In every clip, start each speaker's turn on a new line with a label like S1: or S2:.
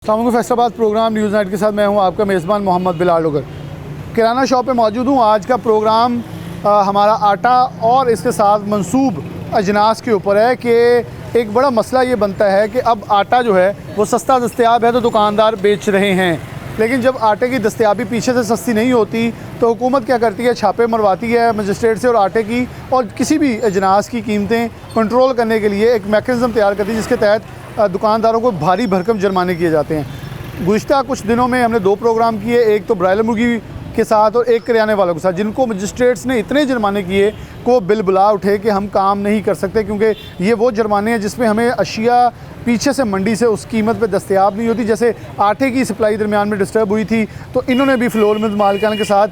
S1: अस्सलामुअलैकुम। Faisalabad programme news night के साथ मैं हूं आपका मेज़बान मोहम्मद बिलाल लोगर। किराना शॉप पे मौजूद हूं। आज का प्रोग्राम हमारा आटा और इसके साथ मंसूब अजनास के ऊपर है कि एक बड़ा मसला ये बनता है कि अब आटा जो है वो सस्ता दस्तयाब है तो दुकानदार बेच रहे हैं, लेकिन जब आटे की दस्तयाबी पीछे से सस्ती नहीं होती तो हुकूमत क्या करती है, छापे मरवाती है मजिस्ट्रेट से और आटे की और किसी भी अजनास की कीमतें कंट्रोल करने के लिए एक मैकेनिज़्म तैयार करती है जिसके तहत दुकानदारों को भारी भरकम जुर्माने किए जाते हैं। गुज़िश्ता कुछ दिनों में हमने 2 प्रोग्राम किए, एक तो ब्रायलर मुर्गी के साथ और एक करियाने वालों के साथ, जिनको मजिस्ट्रेट्स ने इतने जुर्माने किए को बिल बुला उठे कि हम काम नहीं कर सकते, क्योंकि ये वो जुर्माने हैं जिसमें हमें अशिया पीछे से मंडी से उस कीमत पे दस्तयाब नहीं होती। जैसे आटे की सप्लाई दरमियान में डिस्टर्ब हुई थी तो इन्होंने भी फ्लोर मिल मालिकान के साथ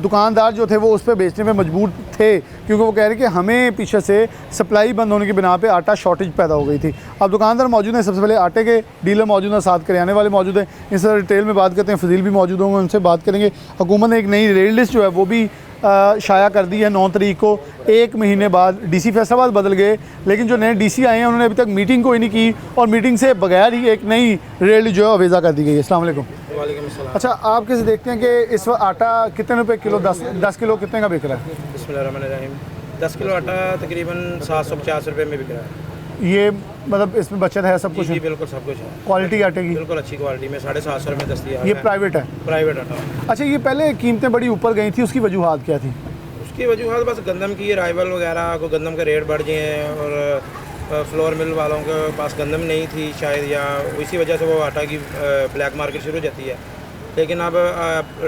S1: दुकानदार जो थे वो उस पर बेचने में मजबूर थे, क्योंकि वो कह रहे कि हमें पीछे से सप्लाई बंद होने की बिना पे आटा शॉर्टेज पैदा हो गई थी। अब दुकानदार मौजूद हैं, सबसे पहले आटे के डीलर मौजूद हैं, साथ करियाने वाले मौजूद हैं। इनसे डिटेल में बात करते हैं। फजील भी मौजूद होंगे, उनसे बात करेंगे। हुकूमत ने एक नई रेट लिस्ट जो है वो भी शाया कर दी है 9 तारीख को। 1 महीने बाद डीसी फैसलाबाद बदल गए, लेकिन जो नए डीसी आए हैं उन्होंने अभी तक मीटिंग कोई नहीं की और मीटिंग से बगैर ही एक नई रेट जो है अवेज़ा कर दी गई है। अस्सलाम वालेकुम। अच्छा, आप कैसे देखते हैं कि इस वक्त आटा कितने रुपए किलो, 10 किलो कितने का बिक रहा है?
S2: बिस्मिल्लाहिर्रहमानिर्रहीम। 10 किलो आटा तकरीबन 750 रुपये में बिक रहा है।
S1: ये मतलब इसमें बचत है, सब कुछ
S2: जी
S1: है?
S2: बिल्कुल सब कुछ है।
S1: क्वालिटी आटे की
S2: बिल्कुल अच्छी क्वालिटी में 750 रुपये में दस्तयाब
S1: ये
S2: है।
S1: प्राइवेट है?
S2: प्राइवेट आटा।
S1: अच्छा, ये पहले कीमतें बड़ी ऊपर गई थी, उसकी वजूहात क्या थी?
S2: उसकी वजूहत बस गंदम की अराइवल वगैरह को, गंदम के रेट बढ़ गए हैं और फ्लोर मिल वालों के पास गंदम नहीं थी शायद, या इसी वजह से वो आटा की ब्लैक मार्केट शुरू हो जाती है, लेकिन अब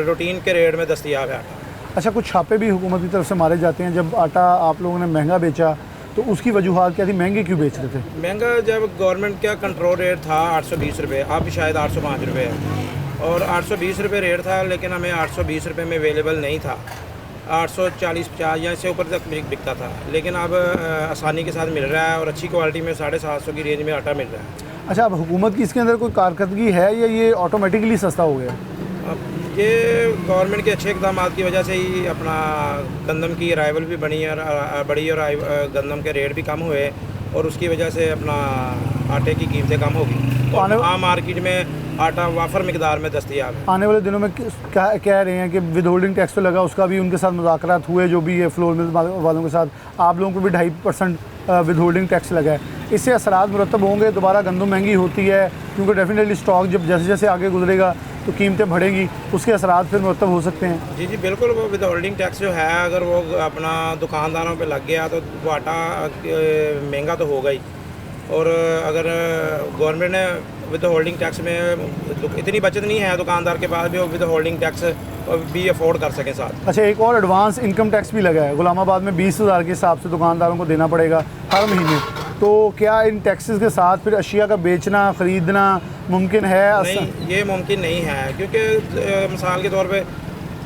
S2: रूटीन के रेट में दस्तयाब है आटा।
S1: अच्छा, कुछ छापे भी हुकूमत की तरफ से मारे जाते हैं। जब आटा आप लोगों ने महंगा बेचा तो उसकी वजूहात क्या थी, महंगे क्यों बेच रहे थे?
S2: महंगा जब गवर्नमेंट का कंट्रोल रेट था 820 रुपये, अब शायद 805 रुपये है, और 820 रुपये रेट था, लेकिन हमें 820 रुपये में अवेलेबल नहीं था। 840-50 या इससे ऊपर तक बिकता था, लेकिन अब आसानी के साथ मिल रहा है और अच्छी क्वालिटी में 750 की रेंज में आटा मिल रहा है।
S1: अच्छा, अब हुकूमत की इसके अंदर कोई कारकर्दगी है या ये ऑटोमेटिकली सस्ता हो गया?
S2: अब ये गवर्नमेंट के अच्छे इक़दाम की वजह से ही अपना गंदम की अराइवल भी बड़ी और गंदम के रेट भी कम हुए और उसकी वजह से अपना आटे की कीमतें कम होगी तो आम मार्केट में आटा वाफर मिकदार में दस्तयाब है।
S1: आने वाले दिनों में क्या कह रहे हैं कि विद होल्डिंग टैक्स तो लगा, उसका भी उनके साथ मुज़ाकरात हुए, जो भी है फ्लोर मिल वालों के साथ, आप लोगों को भी 2.5% विद होल्डिंग टैक्स लगा है। इससे असरात मुरतब होंगे? दोबारा गंदम महंगी होती है क्योंकि डेफिनेटली स्टॉक जब जैसे जैसे आगे गुजरेगा तो कीमतें बढ़ेंगी, उसके असरात फिर मुरतब हो सकते हैं।
S2: जी बिल्कुल। वो विद होल्डिंग टैक्स जो है अगर वो अपना दुकानदारों पे लग गया तो वो आटा महंगा तो होगा ही, और अगर गवर्नमेंट ने विद होल्डिंग टैक्स में इतनी बचत नहीं है दुकानदार के पास भी वो विद होल्डिंग टैक्स भी अफोर्ड कर सकें साथ।
S1: अच्छा, एक और एडवांस इनकम टैक्स भी लगा है गुलामाबाद में, 20,000 के हिसाब से दुकानदारों को देना पड़ेगा हर महीने। तो क्या इन टैक्सेस के साथ फिर अशिया का बेचना ख़रीदना मुमकिन है?
S2: नहीं, ये मुमकिन नहीं है, क्योंकि मिसाल के तौर पे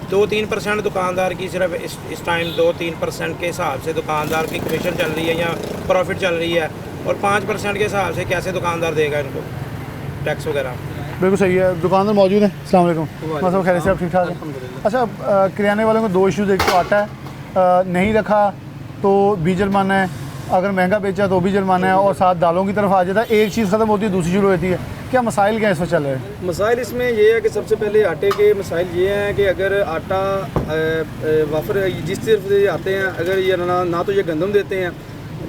S2: 2-3% दुकानदार की सिर्फ इस टाइम 2-3% के हिसाब से दुकानदार की कमीशन चल रही है या प्रॉफिट चल रही है, और 5% के हिसाब से कैसे दुकानदार देगा इनको टैक्स वगैरह?
S1: बिल्कुल सही है। दुकानदार मौजूद हैं। अस्सलाम वालेकुम। मतलब खैर से आप ठीक ठाक हैं? अच्छा, किराने वालों को 2 इश्यूज़, एक तो आटा है नहीं रखा तो भी जुर्माना है, अगर महंगा बेचा तो भी जुर्माना है, और साथ दालों की तरफ आ जाता है। एक चीज़ ख़त्म होती है दूसरी शुरू होती है। क्या मसाइल क्या इसमें चल रहे हैं?
S3: मसाइल इसमें ये है कि सबसे पहले आटे के मसाइल ये हैं कि अगर आटा वाफर जिस तरफ से आते हैं, अगर ये ना तो ये गंदम देते हैं,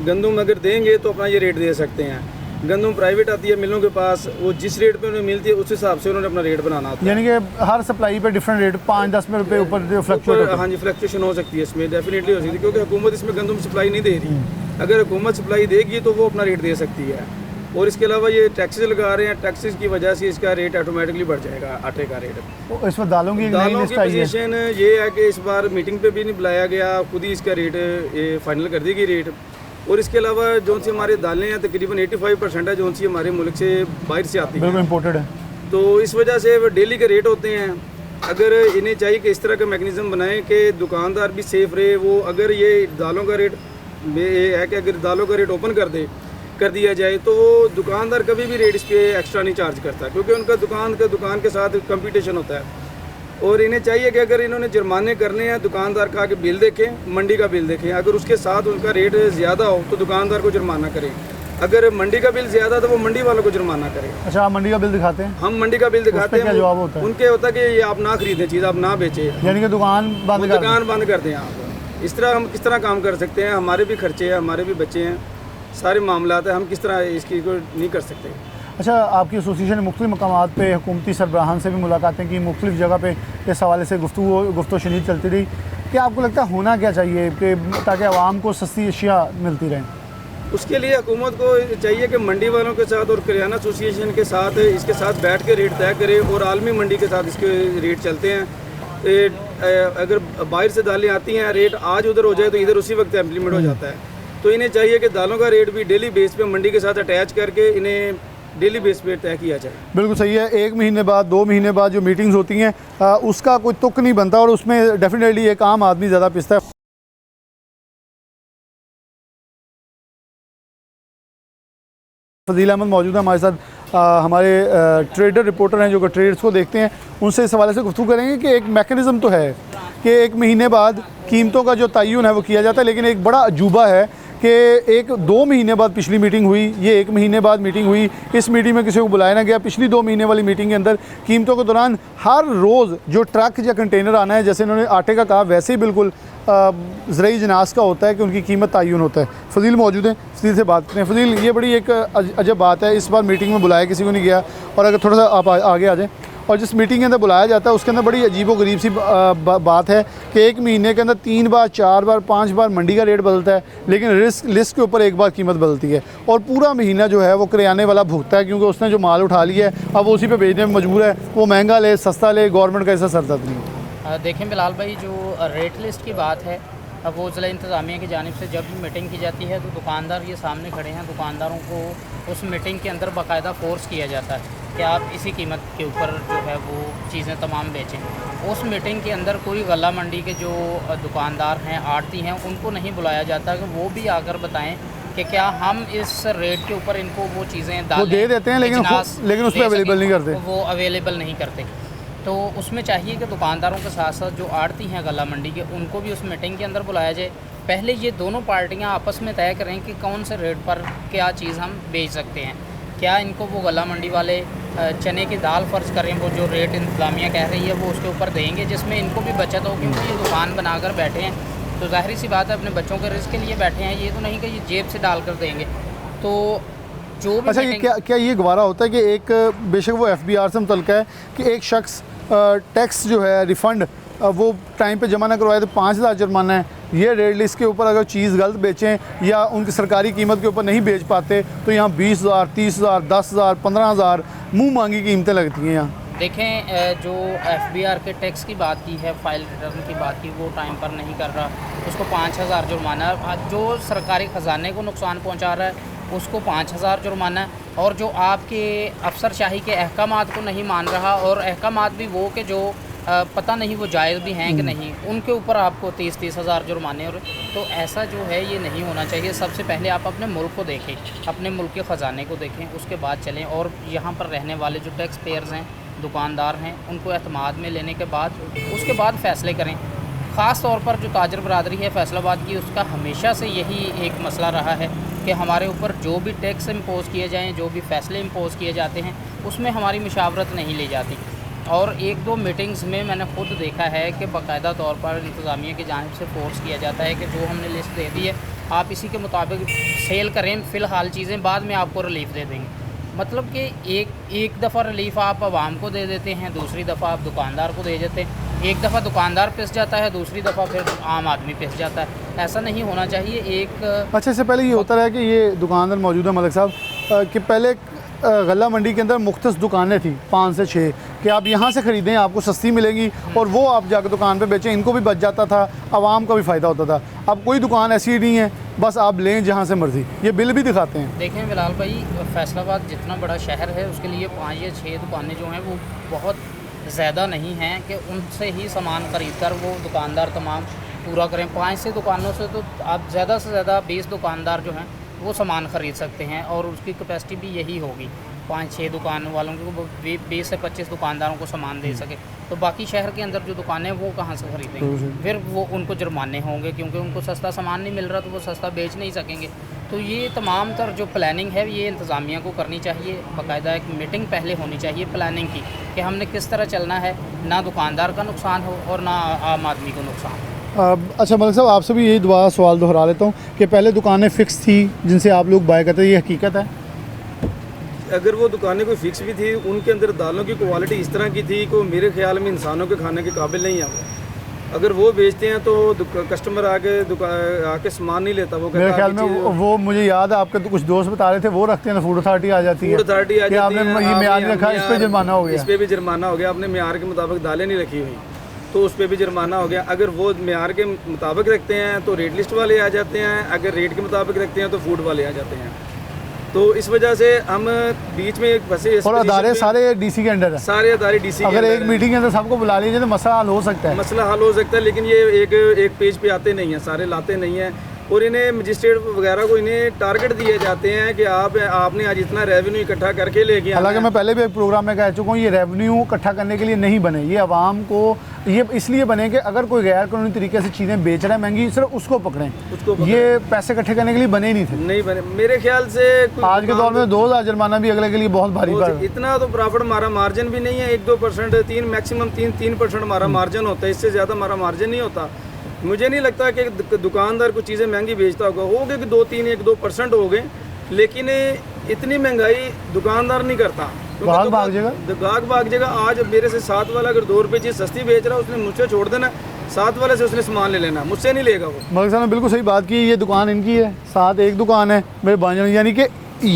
S3: गंदम अगर देंगे तो अपना ये रेट दे सकते हैं। गंदम प्राइवेट आती है मिलों के पास, वो जिस रेट पे उन्हें मिलती है उस हिसाब से उन्होंने अपना रेट बनाना होता है।
S1: यानी कि हर सप्लाई पे डिफरेंट रेट, 5-10 रुपये ऊपर फ्लक्चुएट।
S3: हाँ जी, फ्लक्चुएशन हो सकती है इसमें, डेफिनेटली हो सकती है, क्योंकि हुकूमत इसमें गंदम सप्लाई नहीं दे रही। अगर हुकूमत सप्लाई देगी तो वो अपना रेट दे सकती है। और इसके अलावा ये टैक्सेस लगा रहे हैं, टैक्सेस की वजह से इसका रेट ऑटोमेटिकली बढ़ जाएगा आटे का रेट।
S1: इस वक्त दालों की
S3: पोजीशन ये है कि इस बार मीटिंग पे भी नहीं बुलाया गया, खुद ही इसका रेट फाइनल कर दी गई रेट। और इसके अलावा जो सी हमारे दालें हैं तकरीबन 85% है जो सी हमारे मुल्क से बाहर से आती है,
S1: बिल्कुल इम्पोर्टेड है।
S3: तो इस वजह से वो डेली के रेट होते हैं। अगर इन्हें चाहिए कि इस तरह का मैकेनिज़्म बनाएं कि दुकानदार भी सेफ रहे। वो अगर ये दालों का रेट है कि अगर दालों का रेट ओपन कर दिया जाए तो वो दुकानदार कभी भी रेट इस पर एक्स्ट्रा नहीं चार्ज करता, क्योंकि उनका दुकान के साथ कंपटीशन होता है। और इन्हें चाहिए कि अगर इन्होंने जुर्माने करने हैं दुकानदार का आगे बिल देखें, मंडी का बिल देखें, अगर उसके साथ उनका रेट ज़्यादा हो तो दुकानदार को जुर्माना करें। अगर मंडी का बिल ज़्यादा तो वो मंडी वालों को जुर्माना करे।
S1: अच्छा, आप मंडी का बिल दिखाते हैं?
S3: हम मंडी का बिल दिखाते हैं।
S1: क्या जवाब होता है?
S3: उनके होता है कि ये आप ना खरीदें चीज़, आप ना बेचें,
S1: यानी कि दुकान बंद कर दें।
S3: दुकान बंद कर दें आप। इस तरह हम किस तरह काम कर सकते हैं? हमारे भी खर्चे हैं, हमारे भी बच्चे हैं, सारे मामलात हैं, हम किस तरह इसकी को नहीं कर सकते।
S1: अच्छा, आपकी एसोसिएशन ने मुख्तलिफ मकामात पे हुकूमती सरबराहान से भी मुलाकातें की, मुख्तलिफ जगह पे इस हवाले से गुफ्तगू शनीद चलती रही। क्या आपको लगता है होना क्या चाहिए कि ताकि आवाम को सस्ती अशिया मिलती रहें?
S3: उसके लिए हुकूमत को चाहिए कि मंडी वालों के साथ और किराना एसोसिएशन के साथ इसके साथ बैठ के रेट तय करे और आलमी मंडी के साथ इसके रेट चलते हैं। अगर बाहर से दालें आती हैं, रेट आज उधर हो जाए तो इधर उसी वक्त इम्प्लीमेंट हो जाता है। तो इन्हें चाहिए कि दालों का रेट भी डेली बेस पे मंडी के साथ अटैच करके इन्हें डेली बेस पे तय किया जाए।
S1: बिल्कुल सही है। 1 महीने बाद, 2 महीने बाद जो मीटिंग्स होती हैं उसका कोई तुक नहीं बनता और उसमें डेफिनेटली एक आम आदमी ज़्यादा पिसता है। फजील अहमद मौजूद है हमारे साथ। हमारे ट्रेडर रिपोर्टर हैं जो कि ट्रेड्स को देखते हैं, उनसे इस हवाले से गुफ्तगू करेंगे कि एक मैकेनिज़्म तो है कि 1 महीने बाद कीमतों का जो तयन है वो किया जाता है, लेकिन एक बड़ा अजूबा है कि 1-2 महीने बाद पिछली मीटिंग हुई, ये 1 महीने बाद मीटिंग हुई, इस मीटिंग में किसी को बुलाया ना गया। पिछली 2 महीने वाली मीटिंग के अंदर कीमतों के दौरान हर रोज़ जो ट्रक या कंटेनर आना है, जैसे इन्होंने आटे का कहा, वैसे ही बिल्कुल ज़रूरी जनास का होता है कि उनकी कीमत तयन होता है। फजील मौजूद हैं, फजील से बात करते हैं। फजील, ये बड़ी एक अजब बात है, इस बार मीटिंग में बुलाया किसी को नहीं गया, और अगर थोड़ा सा आप आगे आ जाएँ, और जिस मीटिंग के अंदर बुलाया जाता है उसके अंदर बड़ी अजीब व गरीब सी बात है कि 1 महीने के अंदर 3 बार, 4 बार, 5 बार मंडी का रेट बदलता है, लेकिन लिस्ट के ऊपर 1 बार कीमत बदलती है, और पूरा महीना जो है वो किराने वाला भुगता है, क्योंकि उसने जो माल उठा लिया है अब वो उसी पे बेचने में मजबूर है। वो महंगा ले, सस्ता ले, गवर्नमेंट का ऐसा सरदर्द नहीं है।
S4: देखें बिलाल भाई, जो रेट लिस्ट की बात है, अब वो ज़िला इंतज़ामिया की जानिब से जब भी मीटिंग की जाती है तो दुकानदार ये सामने खड़े हैं, दुकानदारों को उस मीटिंग के अंदर बाकायदा फोर्स किया जाता है कि आप इसी कीमत के ऊपर जो है वो चीज़ें तमाम बेचें। उस मीटिंग के अंदर कोई गला मंडी के जो दुकानदार हैं, आड़ती हैं, उनको नहीं बुलाया जाता कि वो भी आकर बताएं कि क्या हम इस रेट के ऊपर इनको वो चीज़ें
S1: वो दे देते हैं, लेकिन उस पर अवेलेबल नहीं करते,
S4: वो अवेलेबल नहीं करते। तो उसमें चाहिए कि दुकानदारों के साथ साथ जो आड़ती हैं गला मंडी के, उनको भी उस मीटिंग के अंदर बुलाया जाए। पहले ये दोनों पार्टियां आपस में तय करें कि कौन से रेट पर क्या चीज़ हम बेच सकते हैं। क्या इनको वो गला मंडी वाले चने की दाल फ़र्ज़ करें, वो जो रेट इंतज़ामिया कह रही है वो उसके ऊपर देंगे, जिसमें इनको भी बचत हो, क्योंकि ये दुकान बनाकर बैठे हैं तो ज़ाहिर सी बात है अपने बच्चों के रिस्क के लिए बैठे हैं, ये तो नहीं कि ये जेब से डाल कर देंगे। तो जो भी
S1: अच्छा, ये क्या ये गवारा होता है कि एक बेशक वो FBR से मुतल्लिक़ है कि एक शख्स टैक्स जो है रिफ़ंड वो टाइम पे जमा ना करवाए तो 5,000 जुर्माना है। ये रेट लिस्ट के ऊपर अगर चीज़ गलत बेचें या उनकी सरकारी कीमत के ऊपर नहीं बेच पाते तो यहाँ 20,000, 30,000, 10,000, 15,000 मुँह मांगी कीमतें लगती हैं। यहाँ
S4: देखें, जो FBR के टैक्स की बात की है, फाइल रिटर्न की बात की, वो टाइम पर नहीं कर रहा, उसको 5,000 जुर्माना। जो सरकारी ख़जाने को नुकसान पहुँचा रहा है उसको 5,000 जुर्माना, और जो आपके अफसरशाही के अहकामात को नहीं मान रहा, और अहकामात भी वो कि जो पता नहीं वो जायज़ भी हैं कि नहीं, उनके ऊपर आपको 30-30 हज़ार जुर्माने। और तो ऐसा जो है ये नहीं होना चाहिए। सबसे पहले आप अपने मुल्क को देखें, अपने मुल्क के ख़जाने को देखें, उसके बाद चलें, और यहाँ पर रहने वाले जो टैक्स पेयर्स हैं, दुकानदार हैं, उनको एतमाद में लेने के बाद उसके बाद फ़ैसले करें। ख़ास तौर पर जो ताजर बरादरी है फैसलाबाद की, उसका हमेशा से यही एक मसला रहा है कि हमारे ऊपर जो भी टैक्स इम्पोज़ किए जाएँ, जो भी फ़ैसले इम्पोज़ किए जाते हैं, उसमें हमारी मुशावरत नहीं ली जाती। और 1-2 मीटिंग्स में मैंने ख़ुद देखा है कि बाकायदा तौर पर इंतज़ामिया की जानिब से फ़ोर्स किया जाता है कि जो हमने लिस्ट दे दी है आप इसी के मुताबिक सेल करें, फ़िलहाल चीज़ें बाद में आपको रिलीफ़ दे देंगे। मतलब कि एक दफ़ा रिलीफ़ आप आवाम को दे देते हैं, दूसरी दफ़ा आप दुकानदार को दे देते हैं। एक दफ़ा दुकानदार पिस जाता है, दूसरी दफ़ा फिर आम आदमी पिस जाता है। ऐसा नहीं होना चाहिए।
S1: अच्छा, इससे पहले ये होता रहा कि ये दुकानदार मौजूद है मलिक साहब कि पहले गला मंडी के अंदर मुख्तस दुकानें थी 5 से 6 कि आप यहाँ से ख़रीदें, आपको सस्ती मिलेंगी, और वो आप जाकर दुकान पे बेचें, इनको भी बच जाता था, आवाम का भी फ़ायदा होता था। अब कोई दुकान ऐसी नहीं है, बस आप लें जहाँ से मर्ज़ी। ये बिल भी दिखाते हैं।
S4: देखें बिलाल भाई, फैसलाबाद जितना बड़ा शहर है उसके लिए 5 या 6 दुकानें जो हैं वो बहुत ज़्यादा नहीं हैं कि उनसे ही सामान ख़रीद कर वो दुकानदार तमाम पूरा करें। 5 से दुकानों से तो आप ज़्यादा से ज़्यादा 20 दुकानदार जो हैं वो सामान ख़रीद सकते हैं, और उसकी कैपेसिटी भी यही होगी। 5-6 दुकान वालों को 20 से 25 दुकानदारों को सामान दे सके, तो बाकी शहर के अंदर जो दुकानें वो कहाँ से खरीदेंगे? फिर वो उनको जुर्माने होंगे क्योंकि उनको सस्ता सामान नहीं मिल रहा, तो वो सस्ता बेच नहीं सकेंगे। तो ये तमाम तर जो प्लानिंग है ये इंतज़ामिया को करनी चाहिए, बाकायदा एक मीटिंग पहले होनी चाहिए प्लानिंग की कि हमने किस तरह चलना है, ना दुकानदार का नुकसान हो और ना आम आदमी को नुकसान हो।
S1: अच्छा मलिक साहब, आपसे भी यही दोबारा सवाल दोहरा लेता हूँ कि पहले दुकानें फ़िक्स थी जिनसे आप लोग बाय करते, ये हकीकत है?
S3: अगर वो दुकानें कोई फिक्स भी थी, उनके अंदर दालों की क्वालिटी इस तरह की थी कि मेरे ख्याल में इंसानों के खाने के काबिल नहीं है वो। अगर वो बेचते हैं तो कस्टमर आके सामान नहीं लेता। वो
S1: मेरे ख्याल में वो मुझे याद है आपके तो कुछ दोस्त बता रहे थे वो रखते हैं, फूड अथॉरिटी आ जाती है।
S3: फूड अथॉरिटी आ जाती है,
S1: आपने ये म्यार नहीं रखा, इस पे जुर्माना हो गया।
S3: इस पे भी जुर्माना हो गया, आपने म्यार के मुताबिक दालें नहीं रखी हुई तो उस पर भी जुर्माना हो गया। अगर वो म्यार के मुताबिक रखते हैं तो रेट लिस्ट वाले आ जाते हैं, अगर रेट के मुताबिक रखते हैं तो फूड वाले आ जाते हैं। तो इस वजह से हम बीच में फंसे।
S1: और अदारे सारे डीसी के अंडर है,
S3: सारे अदारे डीसी।
S1: अगर एक मीटिंग के अंदर सबको बुला लीजिए तो मसला हल हो सकता है।
S3: मसला हल हो सकता है, लेकिन ये एक पेज पे आते नहीं हैं, सारे लाते नहीं हैं। और इन्हें मजिस्ट्रेट वगैरह को इन्हें टारगेट दिए जाते हैं कि आपने आज इतना रेवेन्यू इकट्ठा करके लेके आना।
S1: हालांकि मैं पहले भी एक प्रोग्राम में कह चुका हूँ, ये रेवेन्यू इकट्ठा करने के लिए नहीं बने, ये आवाम को ये इसलिए बने कि अगर कोई गैर कानूनी तरीके से चीज़ें बेच रहा है महंगी, सिर्फ उसको पकड़ें। ये पैसे इकट्ठे करने के लिए बने ही नहीं थे,
S3: नहीं बने मेरे ख्याल से।
S1: आज के दौर में 2000 जुर्माना भी अगले के लिए बहुत भारी पड़।
S3: इतना तो प्रॉफिट हमारा मार्जिन भी नहीं है, 1-2%, मैक्सिमम 3% हमारा मार्जिन होता है, इससे ज़्यादा हमारा मार्जिन नहीं होता। मुझे नहीं लगता कि दुकानदार कुछ चीज़ें महंगी बेचता होगा, हो गए कि 1-2% हो गए, लेकिन इतनी महंगाई दुकानदार नहीं करता।
S1: भाग
S3: जगह आज मेरे से 7 वाला अगर 2 रुपये चीज़ सस्ती बेच रहा है, उसने मुझसे छोड़ देना, 7 वाले से उसने सामान ले लेना, मुझसे नहीं लेगा वो।
S1: मलिक साहब ने बिल्कुल सही बात की, ये दुकान इनकी है, साथ एक दुकान है मेरे भांजा, यानी कि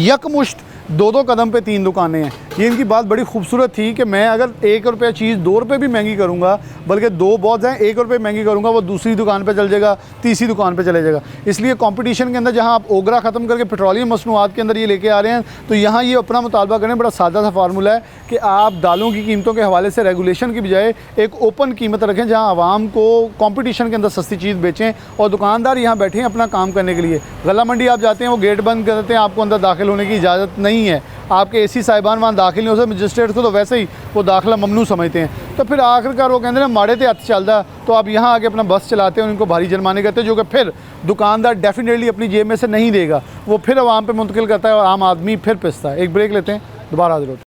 S1: यकमुश्त 2-2 कदम पे 3 दुकानें हैं। ये इनकी बात बड़ी खूबसूरत थी कि मैं अगर 1 रुपया चीज़ 2 रुपये भी महंगी करूँगा, बल्कि 2 बहुत हैं, 1 रुपये महंगी करूँगा, वो दूसरी दुकान पे चल जाएगा, तीसरी दुकान पे चले जाएगा। इसलिए कंपटीशन के अंदर जहाँ आप ओगरा ख़त्म करके पेट्रोलियम मसनूआत के अंदर ये लेके आ रहे हैं, तो यहाँ ये अपना मुतालबा करें। बड़ा सादा सा फार्मूला है कि आप दालों की कीमतों के हवाले से रेगुलेशन की बजाय एक ओपन कीमत रखें, जहाँ आवाम को कॉम्पिटिशन के अंदर सस्ती चीज़ बेचें और दुकानदार यहाँ बैठे हैं अपना काम करने के लिए। गला मंडी आप जाते हैं, वो गेट बंद कर देते हैं, आपको अंदर दाखिल होने की इजाज़त नहीं है, आपके एसी साहिबान वहाँ दाखिल नहीं हो सकते, मजिस्ट्रेट को तो वैसे ही वो दाखिला ममनू समझते हैं। तो फिर आखिरकार वो कहते हैं माड़े ते हथ चलता, तो आप यहाँ आके अपना बस चलाते हैं, उनको भारी जुर्माने करते हैं, जो कि फिर दुकानदार डेफिनेटली अपनी जेब में से नहीं देगा, वो फिर आवाम पे मुंतकिल करता है और आम आदमी फिर पिसता है। एक ब्रेक लेते हैं, दोबारा हाजिर होते हैं।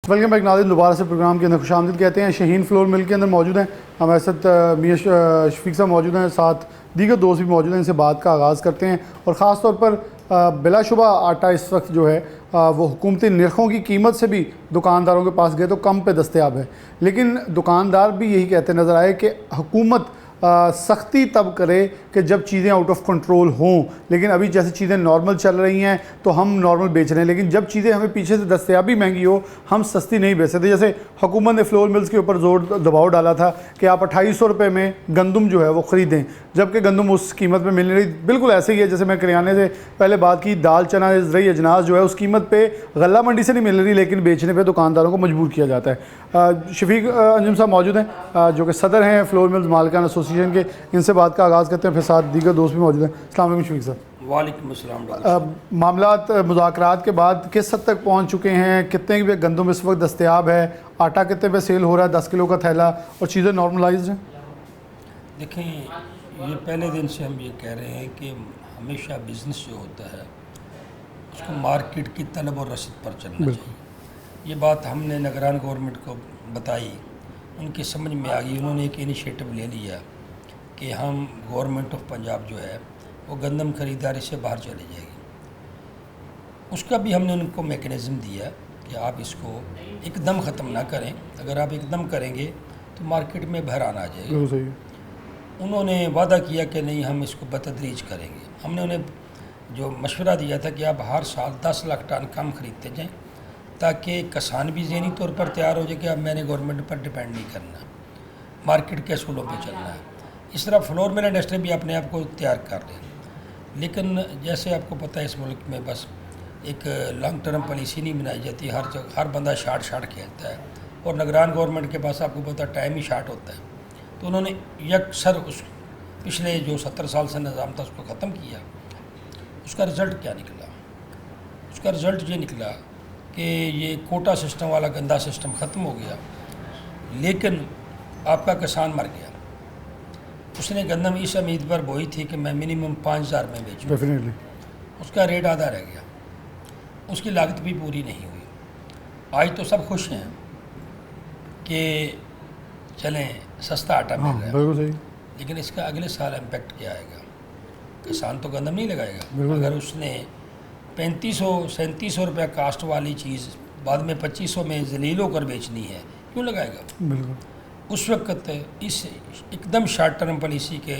S1: वेलकम बैक नाज़रीन, दोबारा से प्रोग्राम के अंदर खुशामदीद कहते हैं। शहीन फ्लोर मिल के अंदर मौजूद हैं, हमारे साथ मियां शफीक साहब मौजूद हैं, साथ दीगर दोस्त भी मौजूद हैं। इनसे बात का आगाज़ करते हैं और ख़ास तौर पर बिलाशुबा आटा इस वक्त जो है वो हुकूमती निर्खों की कीमत से भी दुकानदारों के पास गए तो कम पे दस्तयाब है, लेकिन दुकानदार भी यही कहते नज़र आए कि हुकूमत सख्ती तब करे कि जब चीज़ें आउट ऑफ कंट्रोल हों। लेकिन अभी जैसे चीज़ें नॉर्मल चल रही हैं तो हम नॉर्मल बेच रहे हैं, लेकिन जब चीज़ें हमें पीछे से दस्तयाबी महंगी हो हम सस्ती नहीं बेच सकते। जैसे हुकूमत ने फ्लोर मिल्स के ऊपर जोर दबाव डाला था कि आप 2800 रुपये में गंदम जो है वो ख़रीदें, जबकि गंदम उस कीमत पर मिल रही। बिल्कुल ऐसे ही है जैसे मैं करियाने से पहले बात की, दाल चना रही अजनास जो है उस कीमत पर गल्ला मंडी से नहीं मिल रही, लेकिन बेचने पर दुकानदारों को मजबूर किया जाता है। शफीक अंजुम साहब मौजूद हैं जो कि सदर हैं फ्लोर मिल्स मालिकान एसोसिएशन के, इनसे बात का आगाज़ करते हैं, फिर साथ दीगर दोस्त भी मौजूद हैं। अस्सलाम वालेकुम शफीक साहब।
S5: वालेकुम अस्सलाम।
S1: मामलात मुज़ाकरात के बाद किस हद तक पहुंच चुके हैं? कितने पे गंदम इस वक्त दस्तयाब है? आटा कितने पे सेल हो रहा है 10 किलो का थैला, और चीज़ें नॉर्मलाइज्ड हैं?
S5: देखें, ये पहले दिन से हम ये कह रहे हैं कि हमेशा बिज़नेस जो होता है उसको मार्केट की तलब और रसद पर चलना चाहिए। ये बात हमने निगरान गवर्नमेंट को बताई, उनकी समझ में आ गई, उन्होंने एक इनिशिएटिव ले लिया कि हम गवर्नमेंट ऑफ पंजाब जो है वो गंदम ख़रीदारी से बाहर चली जाएगी। उसका भी हमने उनको मैकेनिज़्म दिया कि आप इसको एकदम ख़त्म ना करें, अगर आप एकदम करेंगे तो मार्केट में बहरान आ जाएगा। उन्होंने वादा किया कि नहीं, हम इसको बतदरीज करेंगे। हमने उन्हें जो मशवरा दिया था कि आप हर साल 10 लाख टन कम ख़रीदते जाएँ, ताकि किसान भी ज़हनी तौर पर तैयार हो जाए कि अब मैंने गवर्नमेंट पर डिपेंड नहीं करना, मार्केट के असूलों पर चलना है। इस तरह फ्लोर मिल इंडस्ट्री भी अपने आप को तैयार कर रही है। लेकिन जैसे आपको पता है इस मुल्क में बस एक लॉन्ग टर्म पॉलिसी नहीं बनाई जाती, हर बंदा शार्ट खेलता है, और निगरान गवर्नमेंट के पास आपको पता टाइम ही शार्ट होता है। तो उन्होंने यकसर उस पिछले जो 70 साल से निज़ाम था उसको ख़त्म किया उसका रिज़ल्ट क्या निकला? उसका रिज़ल्ट ये निकला कि ये कोटा सिस्टम वाला गंदा सिस्टम ख़त्म हो गया, लेकिन आपका किसान मर गया। उसने गंदम इस उम्मीद पर बोई थी कि मैं मिनिमम 5,000 में बेचूँ,
S1: डेफिनेटली
S5: उसका रेट आधा रह गया, उसकी लागत भी पूरी नहीं हुई। आज तो सब खुश हैं कि चलें सस्ता आटा
S1: हाँ
S5: मिल रहा है,
S1: बिल्कुल सही।
S3: लेकिन इसका अगले साल इम्पेक्ट क्या आएगा? किसान तो गंदम नहीं लगाएगा।
S1: बिल्कुल।
S3: अगर उसने 3500-3700 रुपये कास्ट वाली चीज़ बाद में 2500 में जलील होकर बेचनी है, क्यों लगाएगा?
S1: बिल्कुल
S3: उस वक्त इस एकदम शॉर्ट टर्म पॉलिसी के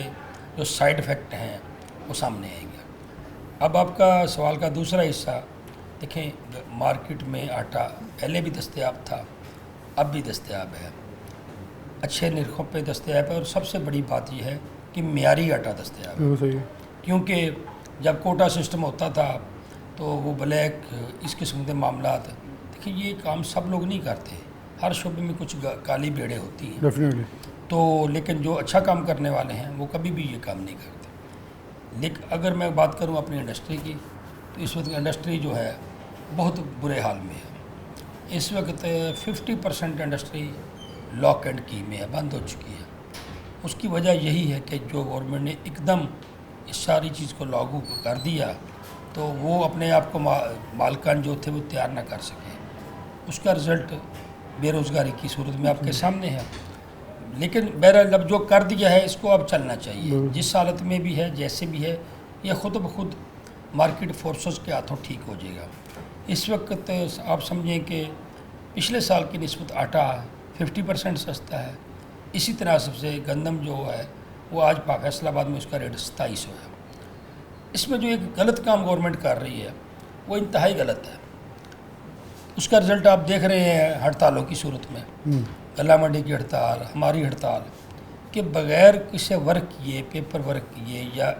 S3: जो साइड इफ़ेक्ट हैं वो सामने आएंगे। अब आपका सवाल का दूसरा हिस्सा देखें, मार्केट में आटा पहले भी दस्तयाब था, अब भी दस्तयाब है, अच्छे निर्खों पे दस्तयाब है, और सबसे बड़ी बात यह है कि मियारी आटा दस्तयाब है।
S1: बिल्कुल सही है।
S3: क्योंकि जब कोटा सिस्टम होता था तो वो ब्लैक इस किस्म के मामलात, देखिए ये काम सब लोग नहीं करते, हर शोबे में कुछ काली भेड़ें होती हैं,
S1: डेफिनेटली
S3: तो लेकिन जो अच्छा काम करने वाले हैं वो कभी भी ये काम नहीं करते। लेकिन अगर मैं बात करूं अपनी इंडस्ट्री की, तो इस वक्त इंडस्ट्री जो है बहुत बुरे हाल में है। इस वक्त 50% इंडस्ट्री लॉक एंड की में है, बंद हो चुकी है। उसकी वजह यही है कि जो गवर्नमेंट ने एकदम इस सारी चीज़ को लागू कर दिया, तो वो अपने आप को मालकान जो थे वो तैयार ना कर सके। उसका रिज़ल्ट बेरोज़गारी की सूरत में आपके सामने है। लेकिन बहरहाल अब जो कर दिया है इसको अब चलना चाहिए, जिस हालत में भी है जैसे भी है, यह खुद ब खुद मार्केट फोर्सेस के हाथों ठीक हो जाएगा। इस वक्त आप समझें कि पिछले साल की निस्बत आटा 50% सस्ता है। इसी तरह सबसे गंदम जो है वो आज फैसलाबाद में उसका रेट 2700 है। इसमें जो एक गलत काम गवर्नमेंट कर रही है वो इंतहाई गलत है। उसका रिज़ल्ट आप देख रहे हैं हड़तालों की सूरत में, गला मंडी की हड़ताल, हमारी हड़ताल, के बग़ैर किसी वर्क किए, पेपर वर्क किए, या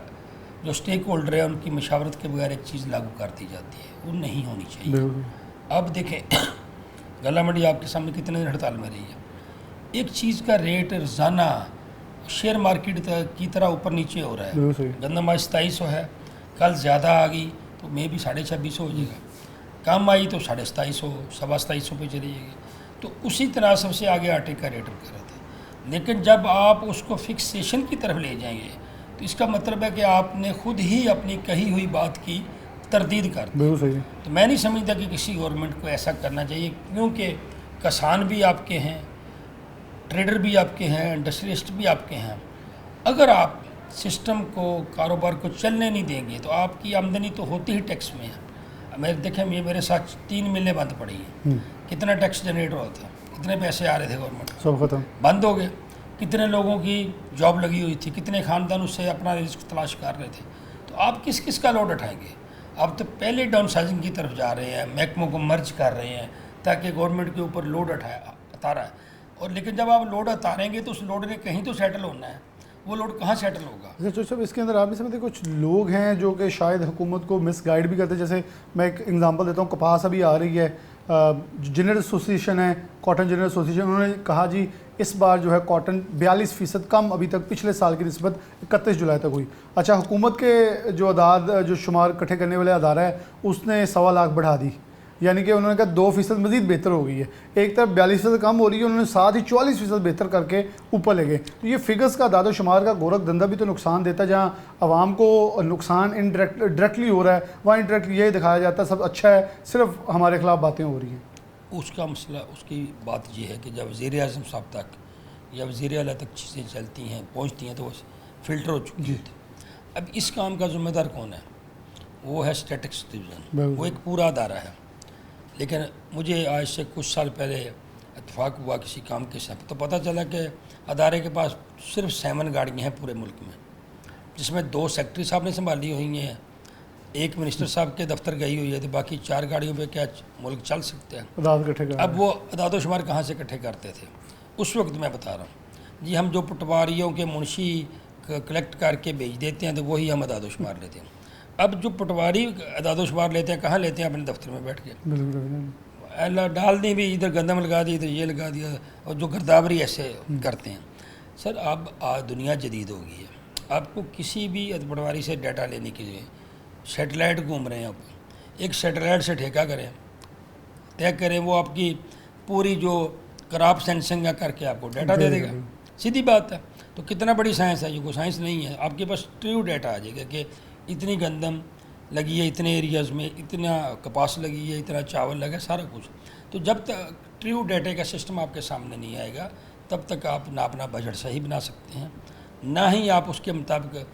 S3: जो स्टेक होल्डर है उनकी मशावरत के बगैर एक चीज़ लागू कर दी जाती है, वो नहीं होनी चाहिए।
S1: बिल्कुल
S3: अब देखें गला मंडी आपके सामने कितने दिन हड़ताल में रही है। एक चीज़ का रेट रोज़ाना शेयर मार्केट की तरह ऊपर नीचे हो रहा है।
S1: बिल्कुल सही।
S3: गंदम आज 2700 है, कल ज़्यादा आ गई तो मे भी 2650 हो जाएगा, कम आई तो 2750, 2750 पे चली जाएगी। तो उसी तरह सबसे आगे आटे का रेट कर रहा था। लेकिन जब आप उसको फिक्सेशन की तरफ ले जाएंगे तो इसका मतलब है कि आपने खुद ही अपनी कही हुई बात की तरदीद कर दी।
S1: बिल्कुल सही है।
S3: तो मैं नहीं समझता कि किसी गवर्नमेंट को ऐसा करना चाहिए, क्योंकि किसान भी आपके हैं, ट्रेडर भी आपके हैं, इंडस्ट्रियलिस्ट भी आपके हैं। अगर आप सिस्टम को, कारोबार को चलने नहीं देंगे तो आपकी आमदनी तो होती ही टैक्स में है। देखें ये मेरे साथ 3 मिलें बंद पड़ी हैं, कितना टैक्स जनरेट हो रहा था, कितने पैसे आ रहे थे गवर्नमेंट,
S1: सब खत्म।
S3: बंद हो गए। कितने लोगों की जॉब लगी हुई थी, कितने ख़ानदान उससे अपना रिस्क तलाश कर रहे थे। तो आप किस किस का लोड उठाएंगे? आप तो पहले डाउन साइजिंग की तरफ जा रहे हैं, महकमों को मर्ज कर रहे हैं ताकि गवर्नमेंट के ऊपर लोड उतारा है। और लेकिन जब आप लोड उतारेंगे तो उस लोड ने कहीं तो सेटल होना है, वो लोड कहाँ सेटल होगा?
S1: अच्छा सब इसके अंदर आप नहीं समझते कुछ लोग हैं जो कि शायद हुकूमत को मिसगाइड भी करते हैं। जैसे मैं एक एग्जांपल देता हूँ, कपास अभी आ रही है, जनरल एसोसिएशन है, कॉटन जनरल एसोसिएशन, उन्होंने कहा जी इस बार जो है कॉटन 42% कम अभी तक पिछले साल की निस्बत 31 जुलाई तक हुई। अच्छा हुकूमत के जो अदाद जो शुमार इकट्ठे करने वाले अदारा है उसने 1.25 लाख बढ़ा दी, यानी कि उन्होंने कहा 2% मज़ीद बेहतर हो गई है। एक तरफ 42% कम हो रही है, उन्होंने साथ ही 44% बेहतर करके ऊपर ले गए। तो ये फिगर्स का दादो शुमार का गोरख धंधा भी तो नुकसान देता है। जहाँ आवाम को नुकसान डायरेक्टली हो रहा है वहाँ इंडायरेक्टली यही दिखाया जाता है सब अच्छा है, सिर्फ हमारे खिलाफ बातें हो रही हैं।
S3: उसका मसला, उसकी बात यह है कि जब वज़ीर-ए-आज़म साहब तक या वज़ीर आला तक चीज़ें चलती हैं, पहुँचती हैं, तो वो फ़िल्टर हो चुकी होती है। अब इस काम का ज़िम्मेदार कौन है? वो है स्टैटिक्स डिवीज़न, वो एक पूरा अदारा है। लेकिन मुझे आज से कुछ साल पहले इत्तेफाक हुआ किसी काम के साथ, तो पता चला कि अदारे के पास सिर्फ 7 गाड़ियाँ हैं पूरे मुल्क में, जिसमें 2 सेक्रेटरी साहब ने संभाली हुई हैं, 1 मिनिस्टर साहब के दफ्तर गई हुई है, तो बाकी 4 गाड़ियों पे क्या मुल्क चल सकते हैं? अब वो अदाद शुमार कहाँ से इकट्ठे करते थे उस वक्त? मैं बता रहा हूँ जी, हम जो पटवारियों के मुंशी कलेक्ट करके भेज देते हैं तो वही हम अदाद शुमार लेते हैं। अब जो पटवारी अदाद शुमार लेते हैं कहाँ लेते हैं? अपने दफ्तर में बैठ के अल्लाह डाल दी भी, इधर गंदम लगा दी, इधर ये लगा दिया, और जो गिरदावरी ऐसे करते हैं। सर अब दुनिया जदीद हो गई है, आपको किसी भी पटवारी से डाटा लेने के लिए
S5: सैटेलाइट घूम रहे हैं। अब एक सैटेलाइट से ठेका करें, तय करें, वो आपकी पूरी जो क्रॉप सेंसिंग का करके आपको डाटा दे देगा। सीधी बात है। तो कितना बड़ी साइंस है, ये कोई साइंस नहीं है। आपके पास ट्रू डाटा आ जाएगा कि इतनी गंदम लगी है इतने एरियाज़ में, इतना कपास लगी है, इतना चावल लगा, सारा कुछ। तो जब तक ट्रू डाटा का सिस्टम आपके सामने नहीं आएगा तब तक आप ना अपना बजट सही बना सकते हैं, ना ही आप उसके मुताबिक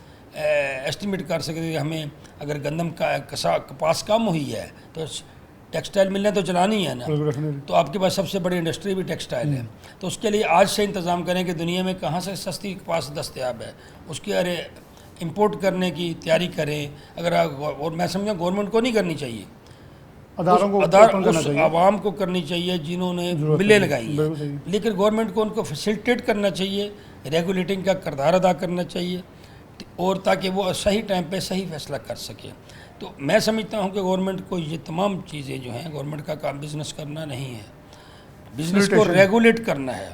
S5: एस्टिमेट कर सकते हैं। हमें अगर गंदम का कपास कम हुई है तो टेक्सटाइल मिलने तो चलानी है ना, तो आपके पास सबसे बड़ी इंडस्ट्री भी टेक्सटाइल है। तो उसके लिए आज से इंतज़ाम करें कि दुनिया में कहाँ से सस्ती कपास दस्तयाब है, उसकी अरे इंपोर्ट करने की तैयारी करें। अगर और मैं समझा गवर्नमेंट को नहीं करनी चाहिए, उस आवाम को करनी चाहिए जिन्होंने बिलें लगाई हैं, लेकिन गवर्नमेंट को उनको फैसिलिटेट करना चाहिए, रेगुलेटिंग का किरदार अदा करना चाहिए, और ताकि वो सही टाइम पे सही फैसला कर सके। तो मैं समझता हूँ कि गवर्नमेंट को ये तमाम चीज़ें जो हैं, गवर्नमेंट का काम बिज़नेस करना नहीं है, बिज़नेस को रेगुलेट करना है,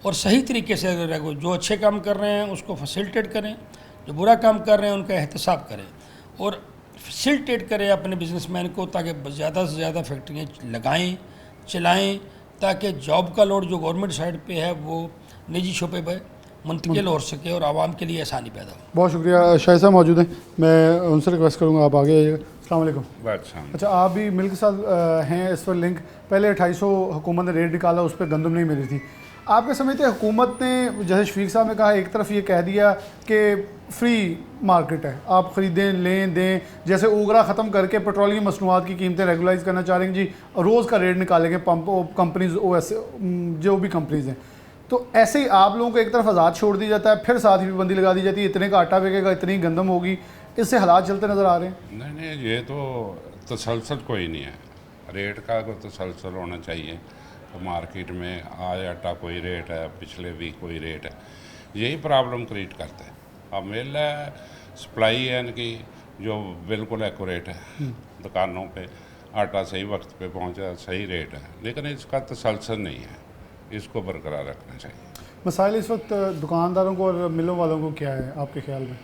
S5: और सही तरीके से जो अच्छे काम कर रहे हैं उसको फैसिलिटेट करें, जो बुरा काम कर रहे हैं उनका एहतसाब करें, और फैसिलिटेट करें अपने बिजनेसमैन को, ताकि ज़्यादा से ज़्यादा फैक्ट्रियाँ लगाएं, चलाएं, ताकि जॉब का लोड जो गवर्नमेंट साइड पे है वो निजी शोबे पर मुंतकिल हो सके और आवाम के लिए आसानी पैदा हो।
S1: बहुत शुक्रिया। शाह साहब मौजूद हैं, मैं उनसे रिक्वेस्ट करूँगा आप आगे आइएगा। अस्सलाम वालेकुम। अच्छा, आप भी मिल के साथ हैं इस पर लिंक। पहले 2800 हुकूमत ने रेट निकाला, उस पर गंदम नहीं मिली थी। आप क्या समझते हैं हुकूमत ने, जैसे शफीक साहब ने कहा, एक तरफ ये कह दिया कि फ्री मार्केट है, आप ख़रीदें लें दें, जैसे ओगरा ख़त्म करके पेट्रोलियम मसनूआत की कीमतें रेगुलाइज करना चाह रहे हैं जी, रोज़ का रेट निकालेंगे पंप कंपनीज जो भी कंपनीज हैं। तो ऐसे ही आप लोगों को एक तरफ आज़ाद छोड़ दी जाता है, फिर साथ ही बंदी लगा दी जाती है, इतने का आटा बिकेगा, इतनी गंदम होगी। इससे हालात चलते नज़र आ रहे हैं।
S6: नहीं, ये तो तसलसल कोई नहीं है, रेट का कोई तसलसल होना चाहिए। तो मार्केट में आज आटा कोई रेट है, पिछले वीक कोई रेट है, यही प्रॉब्लम क्रिएट करता है। अब मिल है, सप्लाई है इनकी जो बिल्कुल एक्यूरेट है, दुकानों पे आटा सही वक्त पे पहुंचा, सही रेट है, लेकिन इसका तसलसल नहीं है, इसको बरकरार रखना चाहिए।
S1: मसाइल इस वक्त दुकानदारों को और मिलों वालों को क्या है आपके ख्याल में?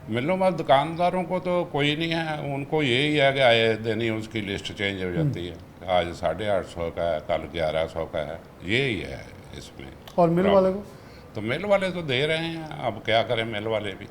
S6: मिलों वाले दुकानदारों को तो कोई नहीं है, उनको यही है कि आए दिन ही उसकी लिस्ट चेंज हो जाती है, आज 850 का है, कल 1100 का है, यही है इसमें।
S1: और मिल वाले को
S6: तो मिल वाले तो दे रहे हैं, अब क्या करें, मिल वाले भी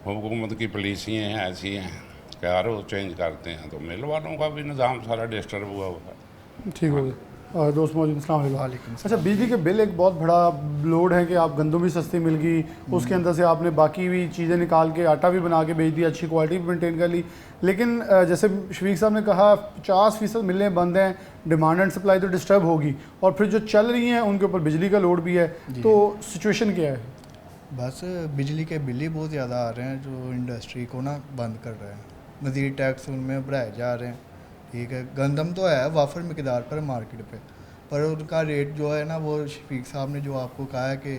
S6: हुकूमत की पॉलिसियाँ हैं ऐसी हैं कि हर रोज़ चेंज करते हैं, तो मिल वालों का भी निज़ाम सारा डिस्टर्ब हुआ है।
S1: ठीक हो गया। और दोस्त मौजूद, अस्सलाम वालेकुम। अच्छा, बिजली के बिल एक बहुत बड़ा लोड है कि आप गंदम भी सस्ती मिल गई, उसके अंदर से आपने बाकी भी चीज़ें निकाल के आटा भी बना के बेच दिया, अच्छी क्वालिटी भी मेंटेन कर ली, लेकिन जैसे शफीक साहब ने कहा 50% मिलें बंद हैं, डिमांड एंड सप्लाई तो डिस्टर्ब होगी, और फिर जो चल रही हैं उनके ऊपर बिजली का लोड भी है, तो सिचुएशन क्या है?
S7: बस बिजली के बिल ही बहुत ज़्यादा आ रहे हैं जो इंडस्ट्री को ना बंद कर रहे हैं, मज़ीद टैक्स उनमें बढ़ाए जा रहे हैं। ठीक है, गंदम तो है वाफर मकदार पर मार्केट पे, पर उनका रेट जो है ना, वो शफीक साहब ने जो आपको कहा है कि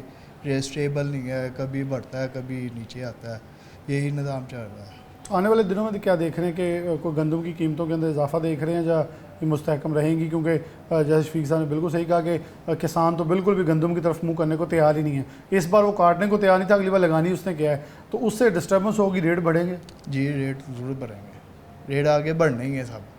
S7: रेट स्टेबल नहीं है, कभी बढ़ता है कभी नीचे आता है, यही निज़ाम चल रहा है।
S1: आने वाले दिनों में क्या देख रहे हैं कि कोई गंदम की कीमतों के अंदर इजाफा देख रहे हैं या ये मुस्तहकम रहेंगी? क्योंकि जैसे शफीक साहब ने बिल्कुल सही कहा कि किसान तो बिल्कुल भी गंदम की तरफ मुँह करने को तैयार ही नहीं है। इस बार वो काटने को तैयार नहीं था, अगली बार लगानी उसने क्या है, तो उससे डिस्टर्बेंस होगी, रेट बढ़ेंगे।
S7: जी, रेट ज़रूर बढ़ेंगे, रेट आगे बढ़ने ही है, सब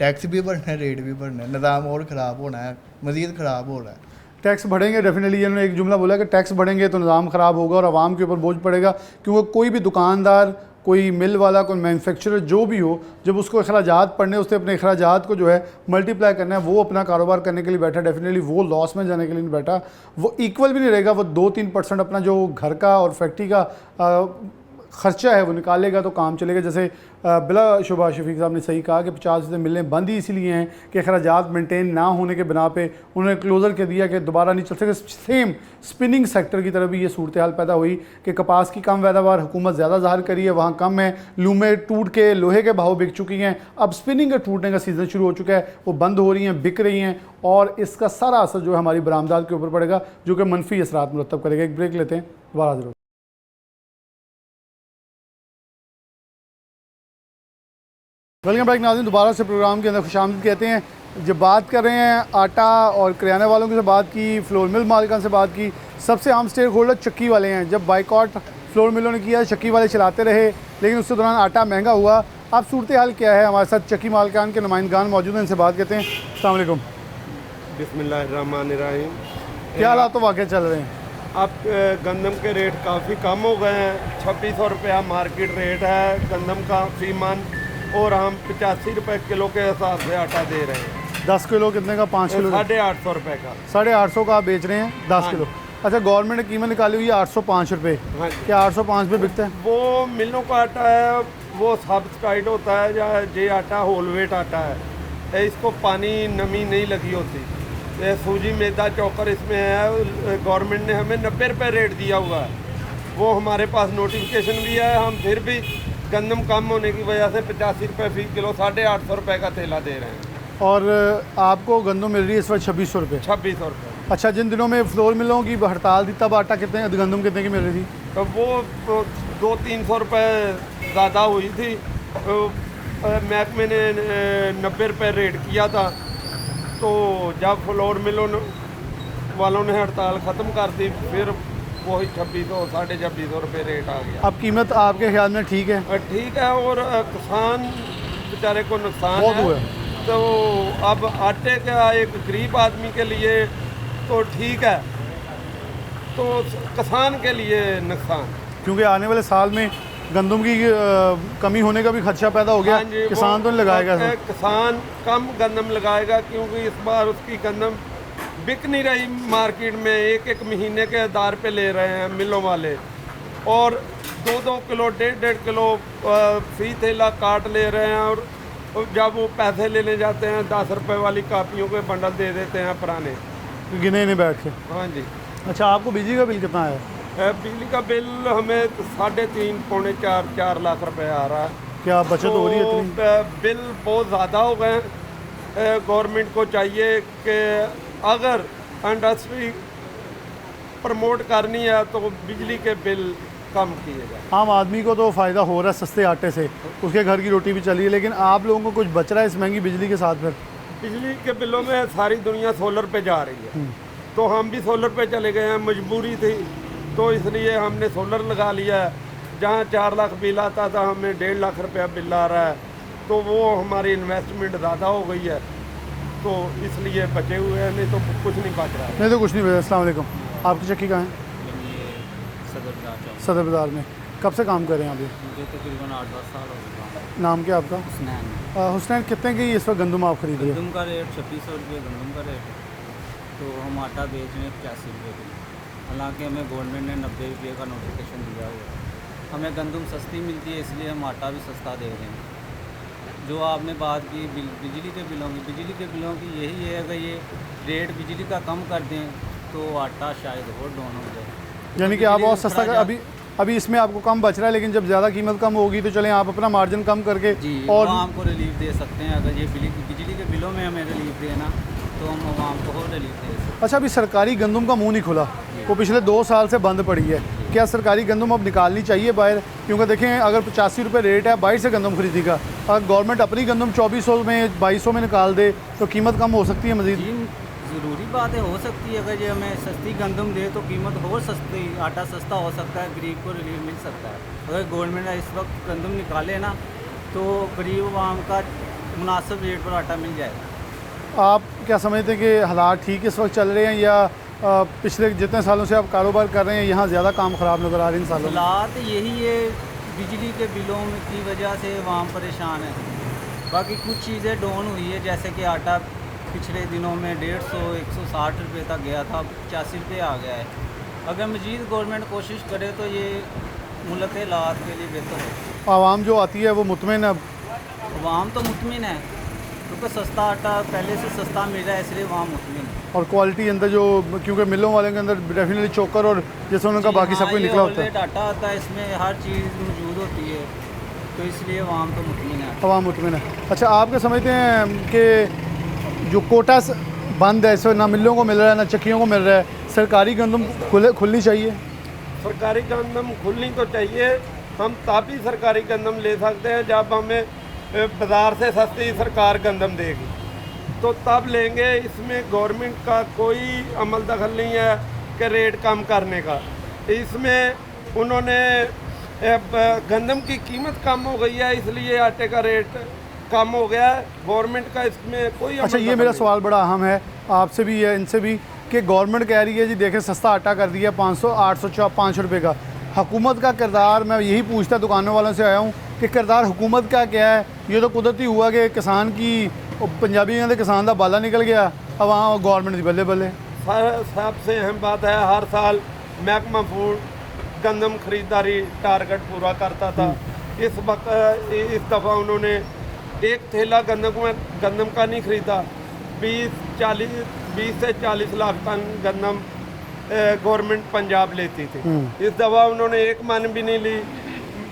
S7: टैक्स भी बढ़ना है, रेट भी बढ़ना है, निज़ाम और ख़राब होना है, मज़ीद ख़राब हो रहा है।
S1: टैक्स बढ़ेंगे डेफिनेटली, इन्होंने एक जुमला बोला कि टैक्स बढ़ेंगे तो निज़ाम ख़राब होगा और आवाम के ऊपर बोझ पड़ेगा, क्योंकि कोई भी दुकानदार, कोई मिल वाला, कोई मैन्युफैक्चरर जो भी हो, जब उसको अखराजात पड़ने, उससे अपने अखराजात को जो है मल्टीप्लाई करना है, वो अपना कारोबार करने के लिए बैठा, डेफिनेटली वो लॉस में जाने के लिए नहीं बैठा, वो इक्वल भी नहीं रहेगा, वो 2-3% अपना जो घर का और फैक्ट्री का ख़र्चा है वो निकालेगा तो काम चलेगा। जैसे बिला शुबा शफीक साहब ने सही कहा कि 50% मिलें बंद ही इसीलिए हैं कि अखराजात मेंटेन ना होने के बिना पे उन्होंने क्लोज़र कर दिया कि दोबारा नहीं चल सके। सेम स्पिनिंग सेक्टर की तरह भी ये सूरत हाल पैदा हुई कि कपास की कम पैदावार हुकूमत ज़्यादा ज़ाहिर करी है, वहाँ कम है, लूमें टूट के लोहे के भाव बिक चुकी हैं, अब स्पिनिंग का टूटने का सीज़न शुरू हो चुका है, वो बंद हो रही हैं, बिक रही हैं, और इसका सारा असर जो है हमारी बरामदात के ऊपर पड़ेगा, जो कि मनफी असरात मुरतब करेगा। एक ब्रेक लेते हैं, दोबारा हाजिर। वेलकम बैक नाज़रीन, दोबारा से प्रोग्राम के अंदर खुशामदीद कहते हैं। जब बात कर रहे हैं आटा और किराने वालों की से बात की, फ्लोर मिल मालिकान से बात की, सबसे आम स्टेक होल्डर चक्की वाले हैं। जब बाइकआउट फ्लोर मिलों ने किया, चक्की वाले चलाते रहे, लेकिन उसके दौरान आटा महंगा हुआ अब सूरत हाल क्या है, हमारे साथ चक्की मालकान के नुमाइंदगान मौजूद हैं, इनसे बात करते हैं। अस्सलाम वालेकुम।
S8: बिस्मिल्लाहिर्रहमानिर्रहीम।
S1: क्या हालात तो वाक़ई चल रहे हैं?
S8: अब गंदम के रेट काफ़ी कम हो गए हैं। 2600 रुपया मार्केट रेट है गंदम का फी मन, और हम 85 रुपये किलो के हिसाब से आटा दे रहे हैं।
S1: 10 किलो कितने का? 5 किलो?
S8: 850 रुपये का।
S1: 850 का आप बेच रहे हैं 10
S8: हाँ
S1: किलो। अच्छा, गवर्नमेंट ने कीमत निकाली हुई है 805 रुपये।
S8: हाँ जी।
S1: क्या 805 पे बिकता है?
S8: वो मिलों का आटा है, वो सब्सिडाइड होता है, या ये आटा होल वेट आटा है, इसको पानी नमी नहीं लगी होती। ये सूजी मैदा चौकर इसमें है। गवर्नमेंट ने हमें 90 रुपये रेट दिया हुआ है, वो हमारे पास नोटिफिकेशन भी है। हम फिर भी गंदम कम होने की वजह से 85 रुपये फी किलो 850 रुपये का तेला दे रहे हैं।
S1: और आपको गंदम मिल रही है इस वक्त 2600 रुपये।
S8: 2600 रुपये।
S1: अच्छा, जिन दिनों में फ्लोर मिलों की हड़ताल थी तब आटा कितने, गंदम कितने की मिल रही थी?
S8: तो वो 200-300 रुपये ज़्यादा हुई थी। महकमे ने 90 रुपये रेट किया था, तो जब फ्लोर मिलों वालों ने हड़ताल ख़त्म कर दी, फिर वही 2600 2650 रुपये रेट आ गया।
S1: अब कीमत आपके ख्याल में ठीक है?
S8: ठीक है, और किसान बेचारे को नुकसान
S1: बहुत हुआ
S8: है। तो अब आटे का एक गरीब आदमी के लिए तो ठीक है, तो किसान के लिए नुकसान,
S1: क्योंकि आने वाले साल में गंदम की कमी होने का भी खदशा पैदा हो गया।
S8: हाँ जी,
S1: किसान तो नहीं लगाएगा सर।
S8: किसान कम गंदम लगाएगा, क्योंकि इस बार उसकी गंदम बिक नहीं रही मार्केट में। एक महीने के आधार पे ले रहे हैं मिलों वाले, और 2-2 किलो 1.5 किलो फी थैला काट ले रहे हैं। और जब वो पैसे लेने जाते हैं 10 रुपये वाली कापियों के बंडल दे देते हैं पुराने,
S1: गिने नहीं बैठ के।
S8: हाँ जी।
S1: अच्छा, आपको बिजली का बिल कितना है?
S8: बिजली का बिल हमें 3.5 पौने 4 लाख रुपए आ रहा है।
S1: क्या बचत हो रही है इतनी?
S8: बिल बहुत ज़्यादा हो गए हैं। गवर्नमेंट को चाहिए कि अगर इंडस्ट्री प्रमोट करनी है तो बिजली के बिल कम किए जाए।
S1: आम आदमी को तो फ़ायदा हो रहा है सस्ते आटे से, उसके घर की रोटी भी चली है, लेकिन आप लोगों को कुछ बच रहा है इस महंगी बिजली के साथ? फिर
S8: बिजली के बिलों में सारी दुनिया सोलर पे जा रही है, तो हम भी सोलर पे चले गए हैं। मजबूरी थी, तो इसलिए हमने सोलर लगा लिया है। जहाँ 4 लाख बिल आता था, हमें 1.5 लाख रुपया बिल आ रहा है, तो वो हमारी इन्वेस्टमेंट ज़्यादा हो गई है, तो इसलिए बचे हुए हैं, नहीं तो कुछ नहीं बच रहा है।
S1: नहीं तो कुछ नहीं। अस्सलाम वालेकुम। आपकी चक्की कहाँ है? सदर बाज़ार में। कब से काम कर रहे हैं आप?
S9: मुझे तकरीबन 8-10 साल हो गए।
S1: नाम क्या आपका?
S9: हुसनैन।
S1: हुसनैन, कितने की इस वक्त गंदम आप खरीद रहे हैं?
S9: गंदम का रेट 2600 रुपये गंदम का रेट है, तो हम आटा बेच रहे हैं 85 रुपये किलो। हालांकि हमें गवर्नमेंट ने 90 रुपये का नोटिफिकेशन दिया हुआ है। हमें गंदम सस्ती मिलती है, इसलिए हम आटा भी सस्ता दे रहे हैं। जो आपने बात की बिजली के बिलों की यही है, अगर ये रेट बिजली का कम कर दें तो आटा शायद और डाउन हो जाए।
S1: यानी कि आप बहुत सस्ता अभी इसमें आपको कम बच रहा है, लेकिन जब ज़्यादा कीमत कम होगी तो चलें आप अपना मार्जिन कम करके
S9: और आवाम को रिलीफ दे सकते हैं। अगर ये बिजली के बिलों में हमें रिलीफ देना, तो हम आवाम को और रिलीफ दे सकते हैं।
S1: अच्छा, अभी सरकारी गंदम का मुंह नहीं खुला, वो पिछले 2 साल से बंद पड़ी है। क्या सरकारी गंदम अब निकालनी चाहिए बाहर? क्योंकि देखें, अगर 85 रुपये रेट है, बाहर से गंदम खरीदेगा। अगर गवर्नमेंट अपनी गंदम 2400 में 2200 में निकाल दे तो कीमत कम हो सकती है मज़ीद।
S9: ज़रूरी बात है, हो सकती है। अगर ये हमें सस्ती गंदम दे तो कीमत और सस्ती, आटा सस्ता हो सकता है, गरीब को रिलीफ मिल सकता है। अगर गवर्नमेंट इस वक्त गंदम निकाले ना, तो गरीब आवाम का मुनासिब रेट पर आटा मिल जाएगा।
S1: आप क्या समझते हैं कि हालात ठीक इस वक्त चल रहे हैं, या पिछले जितने सालों से आप कारोबार कर रहे हैं यहाँ ज़्यादा काम ख़राब नज़र आ रहे हैं इन सालों में?
S9: हालात यही है, बिजली के बिलों की वजह से आवाम परेशान है। बाकी कुछ चीज़ें डाउन हुई है, जैसे कि आटा पिछले दिनों में 150-160 रुपये तक गया था, 85 रुपये आ गया है। अगर मज़ीद गवर्नमेंट कोशिश करे तो ये मुल्क के हालात के लिए बेहतर है।
S1: आवाम जो आती है वो मुतमिन है?
S9: आवाम तो मुतमिन है, क्योंकि सस्ता आटा पहले से सस्ता मिल रहा है, इसलिए आवाम मुतमिन है।
S1: और क्वालिटी अंदर जो, क्योंकि मिलों वाले के अंदर डेफिनेटली चोकर और जैसे उनका बाकी सब कुछ निकला होता है,
S9: आटा आता है, इसमें हर चीज़ मौजूद होती है, तो इसलिए आवाम तो मुतमिन है।
S1: आवाम मुतमिन है। अच्छा, आप क्या समझते हैं कि जो कोटा बंद है, इसमें ना मिलों को मिल रहा है ना चक्कियों को मिल रहा है, सरकारी गंदम खुलनी चाहिए?
S8: सरकारी गंदम खुलनी तो चाहिए। हम तब ही सरकारी गंदम ले सकते हैं जब हमें बाज़ार से सस्ती सरकार गंदम देगी, तो तब लेंगे। इसमें गवर्नमेंट का कोई अमल दखल नहीं है कि रेट कम करने का। इसमें उन्होंने गंदम की कीमत कम हो गई है, इसलिए आटे का रेट कम हो गया है। गवर्नमेंट का इसमें कोई
S1: अच्छा, ये मेरा सवाल बड़ा अहम है आपसे भी है, इनसे भी, कि गवर्नमेंट कह रही है जी देखें सस्ता आटा कर दिया 500 800 500 रुपये का। हुकूमत का किरदार, मैं यही पूछता दुकानों वालों से आया हूँ कि किरदार हुकूमत का क्या है? ये तो कुदरती हुआ कि किसान की, पंजाबी कहते किसान का बाला निकल गया, अब वहाँ गवर्नमेंट की बल्ले बल्ले।
S8: सबसे अहम बात है, हर साल महकमा फूड गंदम खरीदारी टारगेट पूरा करता था। इस वक्त इस दफ़ा उन्होंने एक थैला गंदम का नहीं खरीदा, 20 से 40 लाख टन गंदम गवर्नमेंट पंजाब लेती थी। इस दफ़ा उन्होंने एक मन भी नहीं ली।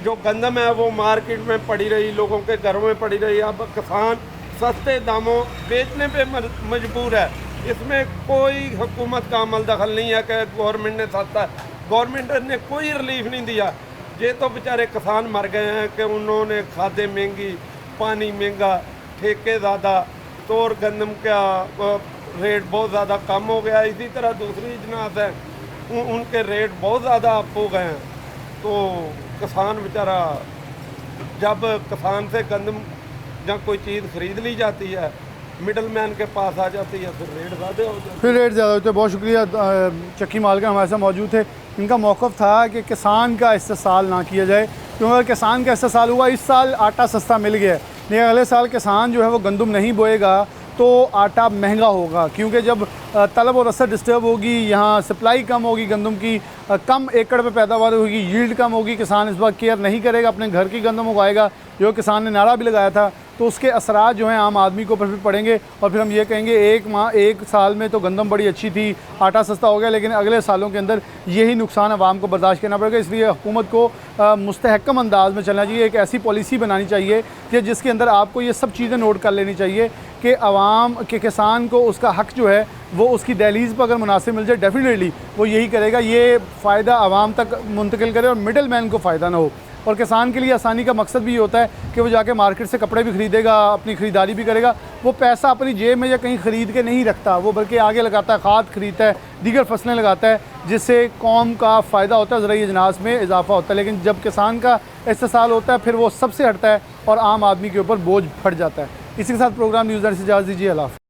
S8: जो गंदम है वो मार्केट में पड़ी रही, लोगों के घरों में पड़ी रही। अब किसान सस्ते दामों बेचने पे मजबूर है। इसमें कोई हुकूमत का अमल दखल नहीं है कि गवर्नमेंट ने सस्ता, गवर्नमेंट ने कोई रिलीफ नहीं दिया। ये तो बेचारे किसान मर गए हैं कि उन्होंने खादें महंगी, पानी महंगा, ठेके ज़्यादा, तो और गंदम का रेट बहुत ज़्यादा कम हो गया। इसी तरह दूसरी अजनास है उनके रेट बहुत ज़्यादा अप हो गए हैं। तो किसान बेचारा, जब किसान से गंदम या कोई चीज़ खरीद ली जाती है, मिडल मैन के पास आ जाती है, फिर रेट ज़्यादा हो जाते हैं।
S1: फिर रेट ज़्यादा होते हैं। बहुत शुक्रिया, चक्की मालकन हमारे साथ मौजूद थे। इनका मौक़िफ़ था कि किसान का इस्तेसाल ना किया जाए, क्योंकि अगर किसान का इस्तेसाल हुआ, इस साल आटा सस्ता मिल गया, लेकिन अगले साल किसान जो है वो गंदम नहीं बोएगा तो आटा महंगा होगा, क्योंकि जब तलब और रसद डिस्टर्ब होगी, यहाँ सप्लाई कम होगी, गंदम की कम एकड़ पे पैदावार होगी, यील्ड कम होगी, किसान इस बार केयर नहीं करेगा, अपने घर की गंदम उगाएगा, जो किसान ने नारा भी लगाया था, तो उसके असरात जो हैं आम आदमी को फिर पड़ेंगे। और फिर हम ये कहेंगे एक साल में तो गंदम बड़ी अच्छी थी, आटा सस्ता हो गया, लेकिन अगले सालों के अंदर यही नुकसान आवाम को बर्दाश्त करना पड़ेगा। इसलिए हुकूमत को मुस्तहकम अंदाज में चलना चाहिए। एक ऐसी पॉलिसी बनानी चाहिए कि जिसके अंदर आपको ये सब चीज़ें नोट कर लेनी चाहिए कि आवाम के किसान को उसका हक़ जो है वो उसकी दहलीज़ पर अगर मुनासिब मिल जाए, डेफिनेटली वो यही करेगा, ये फ़ायदा आवाम तक मुंतकिल करे और मिडल मैन को फ़ायदा ना हो। और किसान के लिए आसानी का मकसद भी ये होता है कि वो जाके मार्केट से कपड़े भी ख़रीदेगा, अपनी ख़रीदारी भी करेगा, वो पैसा अपनी जेब में या कहीं ख़रीद के नहीं रखता, वो बल्कि आगे लगाता है, खाद खरीदता है, दीगर फसलें लगाता है, जिससे कौम का फ़ायदा होता है, ज़राई अजनास में इजाफा होता है। लेकिन जब किसान का इस्तेसाल होता है, फिर वो सबसे हटता है और आम आदमी के ऊपर बोझ फट जाता है। इसी के साथ प्रोग्राम न्यूज़ से इजाज़त दीजिए। अल्लाह।